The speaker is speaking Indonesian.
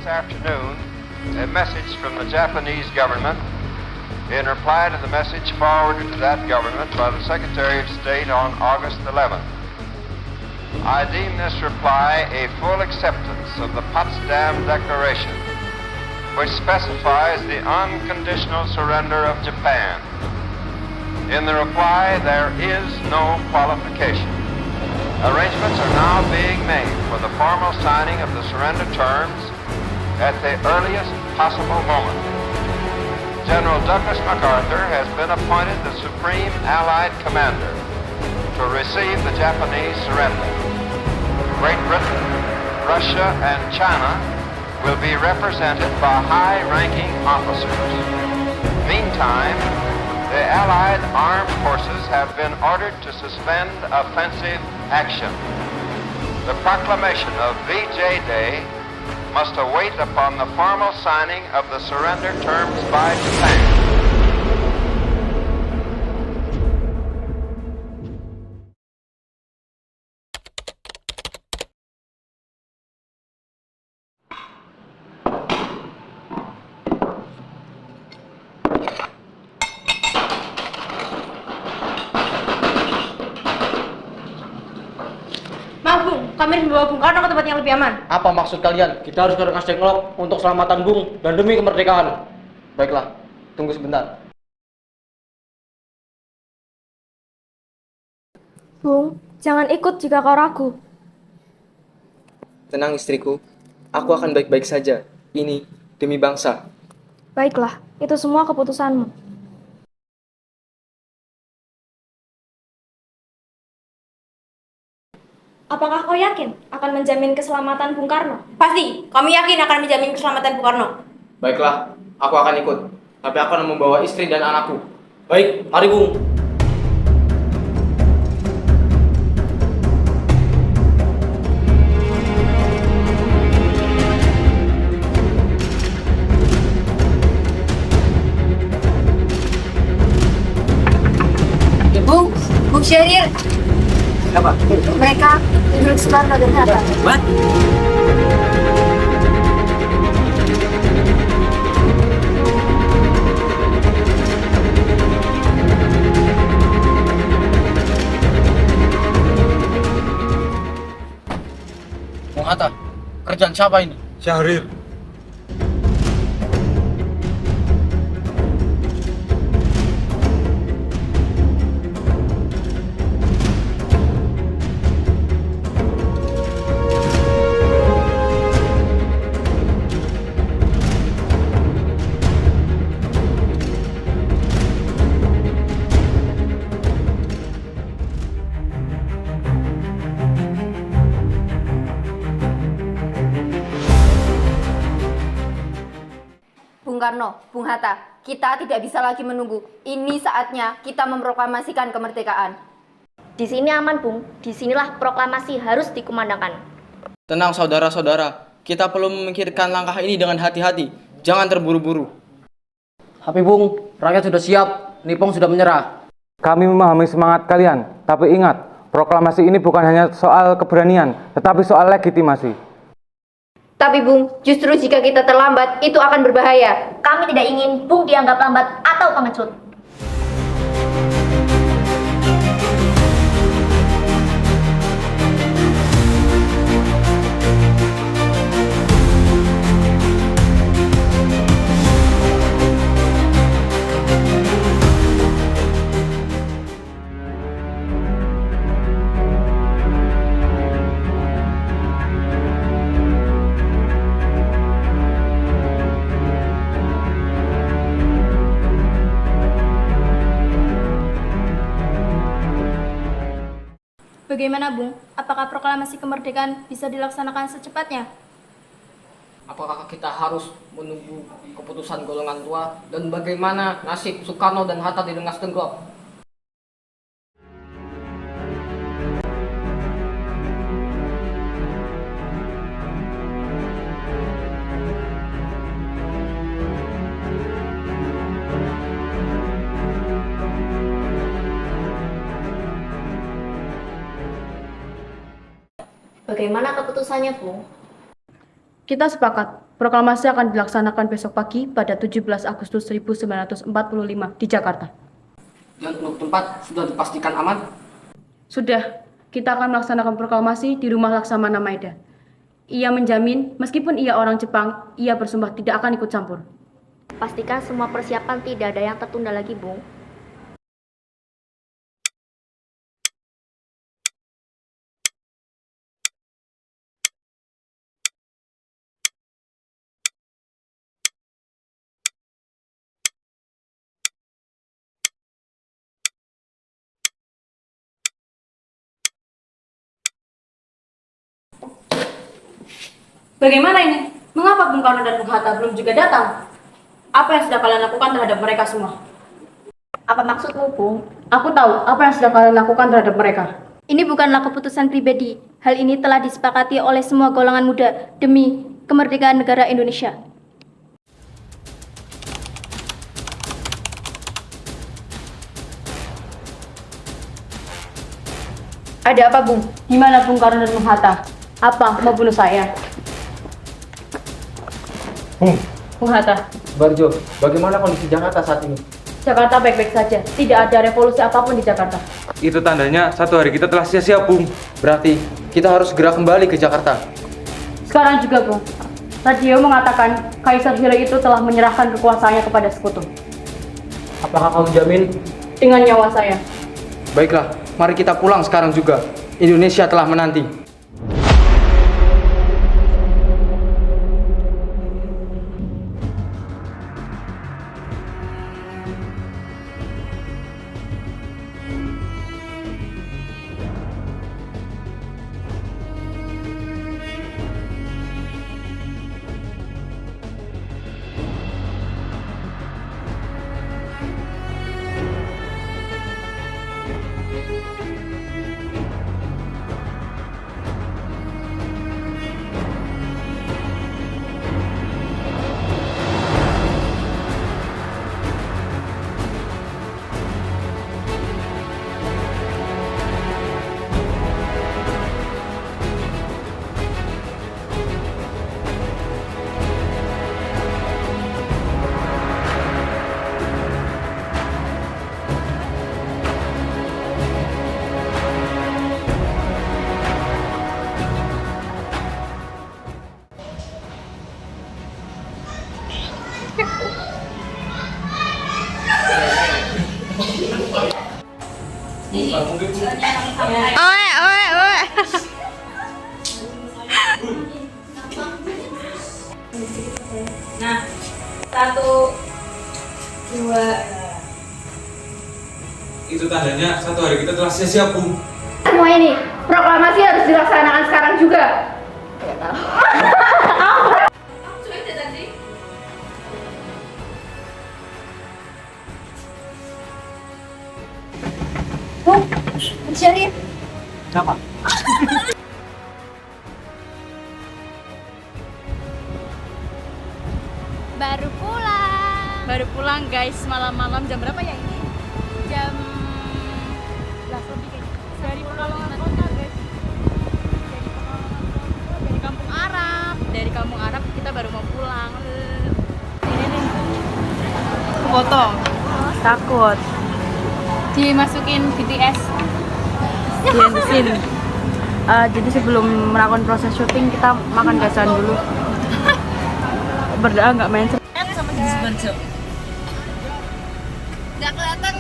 afternoon a message from the Japanese government in reply to the message forwarded to that government by the Secretary of State on August 11th. I deem this reply a full acceptance of the Potsdam Declaration, which specifies the unconditional surrender of Japan. In the reply, there is no qualification. Arrangements are now being made for the formal signing of the surrender terms at the earliest possible moment. General Douglas MacArthur has been appointed the Supreme Allied Commander to receive the Japanese surrender. Great Britain, Russia, and China will be represented by high-ranking officers. Meantime, the Allied armed forces have been ordered to suspend offensive action. The proclamation of VJ Day must await upon the formal signing of the surrender terms by Japan. Kami harus membawa Bung Karno ke tempat yang lebih aman. Apa maksud kalian? Kita harus ke Rengas Dengklok untuk selamatan Bung dan demi kemerdekaan. Baiklah, tunggu sebentar. Bung, jangan ikut jika kau ragu. Tenang istriku, aku akan baik-baik saja. Ini demi bangsa. Baiklah, itu semua keputusanmu. Apakah kau yakin akan menjamin keselamatan Bung Karno? Pasti, kami yakin akan menjamin keselamatan Bung Karno. Baiklah, aku akan ikut. Tapi aku akan membawa istri dan anakku. Baik, mari Bung. Bung Syahrir. Siapa? Mereka milik Soekarno dan Hatta. What? Bung Hatta, kerjaan siapa ini? Syahrir. Bung Karno, Bung Hatta, kita tidak bisa lagi menunggu. Ini saatnya kita memproklamasikan kemerdekaan. Di sini aman, Bung. Disinilah proklamasi harus dikumandangkan. Tenang saudara-saudara, kita perlu memikirkan langkah ini dengan hati-hati. Jangan terburu-buru. Tapi Bung, rakyat sudah siap. Nipong sudah menyerah. Kami memahami semangat kalian, tapi ingat, proklamasi ini bukan hanya soal keberanian, tetapi soal legitimasi. Tapi Bung, justru jika kita terlambat, itu akan berbahaya. Kami tidak ingin Bung dianggap lambat atau pengecut. Bagaimana, Bung? Apakah proklamasi kemerdekaan bisa dilaksanakan secepatnya? Apakah kita harus menunggu keputusan golongan tua? Dan bagaimana nasib Soekarno dan Hatta di Rengas Dengklok? Bagaimana keputusannya, Bung? Kita sepakat Proklamasi akan dilaksanakan besok pagi pada 17 Agustus 1945 di Jakarta. Dan untuk tempat sudah dipastikan aman. Sudah, kita akan melaksanakan proklamasi di rumah Laksamana Maeda. Ia menjamin, meskipun ia orang Jepang, ia bersumpah tidak akan ikut campur. Pastikan semua persiapan tidak ada yang tertunda lagi, Bung. Bagaimana ini? Mengapa Bung Karno dan Bung Hatta belum juga datang? Apa yang sudah kalian lakukan terhadap mereka semua? Apa maksudmu, Bung? Aku tahu apa yang sudah kalian lakukan terhadap mereka. Ini bukanlah keputusan pribadi. Hal ini telah disepakati oleh semua golongan muda demi kemerdekaan negara Indonesia. Ada apa, Bung? Gimana Bung Karno dan Bung Hatta? Apa, mau bunuh saya? Bung Hatta, Barjo, bagaimana kondisi Jakarta saat ini? Jakarta baik-baik saja. Tidak ada revolusi apapun di Jakarta. Itu tandanya satu hari kita telah sia-sia, Bung. Berarti kita harus segera kembali ke Jakarta. Sekarang juga, Bung. Radio mengatakan Kaisar Hiro itu telah menyerahkan kekuasaannya kepada sekutu. Apakah kamu jamin? Dengan nyawa saya. Baiklah, mari kita pulang sekarang juga. Indonesia telah menanti. Nah, 1, 2. Itu tandanya satu hari kita telah sia-sia, Bung. Semua ini, proklamasi harus dilaksanakan sekarang juga. Bung, Syarif. Siapa? Baru pulang guys, malam-malam. Jam berapa ya ini? Jam 11 lebih kayaknya. Dari Pekalongan Kota guys. Dari Kampung Arab. Dari Kampung Arab kita baru mau pulang. Ini nih. Potong. Takut. Dimasukin BTS. Dihabisin. Jadi sebelum melakukan proses syuting kita makan gasan dulu. Berdoa nggak main. Nggak kelihatan